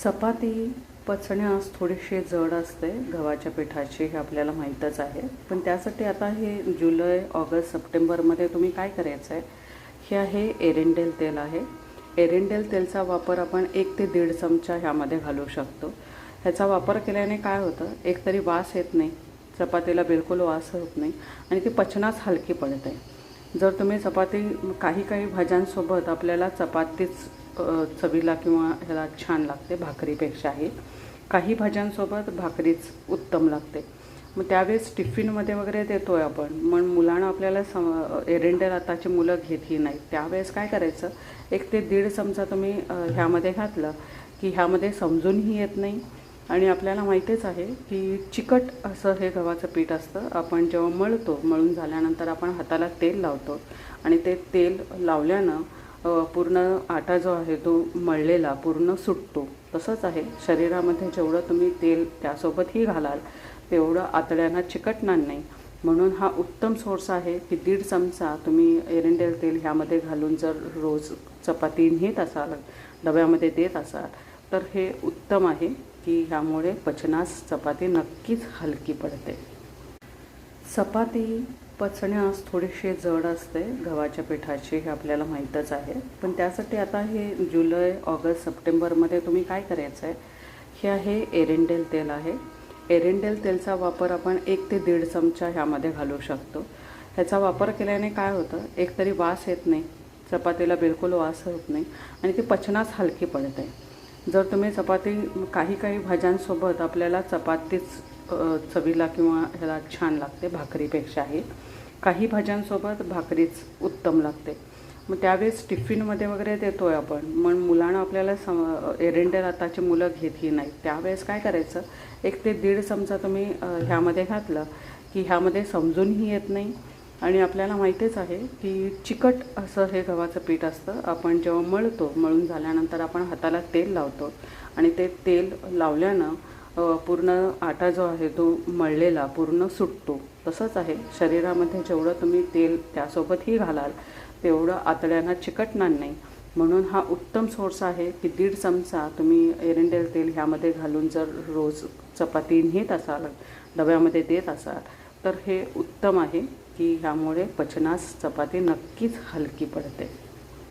चपाती पचण्यास थोडीशी जड असते गव्हाच्या पिठाची, हे आपल्याला माहीतच आहे. पण त्यासाठी आता हे जुलै, ऑगस्ट, सप्टेंबरमध्ये तुम्ही काय करायचं आहे, हे आहे एरंडेल तेल आहे. एरंडेल तेलचा वापर आपण 1 ते 1.5 चमचा ह्यामध्ये घालू शकतो. ह्याचा वापर केल्याने काय होतं, एकतरी वास येत नाही, चपातीला बिलकुल वास होत नाही आणि ती पचनास हलकी पडते. जर तुम्ही चपाती काही भाज्यांसोबत आपल्याला चपातीच चवीला किंवा ह्याला छान लागते भाकरीपेक्षाही. काही भाज्यांसोबत भाकरीच उत्तम लागते. मग त्यावेळेस टिफिनमध्ये वगैरे देतो आहे आपण, मग मुलांना आपल्याला एरंडेल आताची मुलं घेतही नाहीत. त्यावेळेस काय करायचं, 1 ते 1.5 चमचा तुम्ही ह्यामध्ये घातलं की ह्यामध्ये समजूनही येत नाही आणि आपल्याला माहितीच आहे की चिकट असं हे गव्हाचं पीठ असतं. आपण जेव्हा मळून झाल्यानंतर आपण हाताला तेल लावतो आणि ते तेल लावल्यानं पूर्ण आटा जो आहे तो मळलेला पूर्ण सुटतो. तसंच आहे शरीरामध्ये जेवढं तुम्ही तेल त्यासोबतही घालाल तेवढं आतड्यांना चिकटणार नाही. म्हणून हा उत्तम सोर्स आहे की 1.5 चमचा तुम्ही एरंडेल तेल ह्यामध्ये घालून जर रोज चपाती नेत असाल, डब्यामध्ये देत असाल, तर हे उत्तम आहे की ह्यामुळे पचनास चपाती नक्कीच हलकी पडते. चपाती पचण्यास थोडीशी जड असते गव्हाच्या पिठाची, हे आपल्याला माहीतच आहे. पण त्यासाठी आता हे जुलै, ऑगस्ट, सप्टेंबरमध्ये तुम्ही काय करायचं आहे, हे आहे एरंडेल तेल आहे. एरंडेल तेलचा वापर आपण 1 ते 1.5 चमचा ह्यामध्ये घालू शकतो. ह्याचा वापर केल्याने काय होतं, एकतरी वास येत नाही, चपातीला बिलकुल वास होत नाही आणि ती पचनास हलकी पडते. जर तुम्ही चपाती काही भाज्यांसोबत आपल्याला चपातीच चवीला किंवा ह्याला छान लागते भाकरीपेक्षाही. काही भाज्यांसोबत भाकरीच उत्तम लागते. मग त्यावेळेस टिफिनमध्ये वगैरे देतो आहे आपण, मग मुलांना आपल्याला एरंडेल आताची मुलं घेतही नाहीत. त्यावेळेस काय करायचं, 1 ते 1.5 चमचा तुम्ही ह्यामध्ये घातलं की ह्यामध्ये समजूनही येत नाही आणि आपल्याला माहितीच आहे की चिकट असं हे गव्हाचं पीठ असतं. आपण जेव्हा मळून झाल्यानंतर आपण हाताला तेल लावतो आणि ते तेल लावल्यानं पूर्ण आटा जो आहे तो मळलेला पूर्ण सुटतो. तसंच आहे शरीरामध्ये जेवढं तुम्ही तेल त्यासोबतही घालाल तेवढं आतड्यांना चिकटणार नाही. म्हणून हा उत्तम सोर्स आहे की 1.5 चमचा तुम्ही एरंडेल तेल ह्यामध्ये घालून जर रोज चपाती नेत असाल, डब्यामध्ये देत असाल, तर हे उत्तम आहे की ह्यामुळे पचनास चपाती नक्कीच हलकी पडते.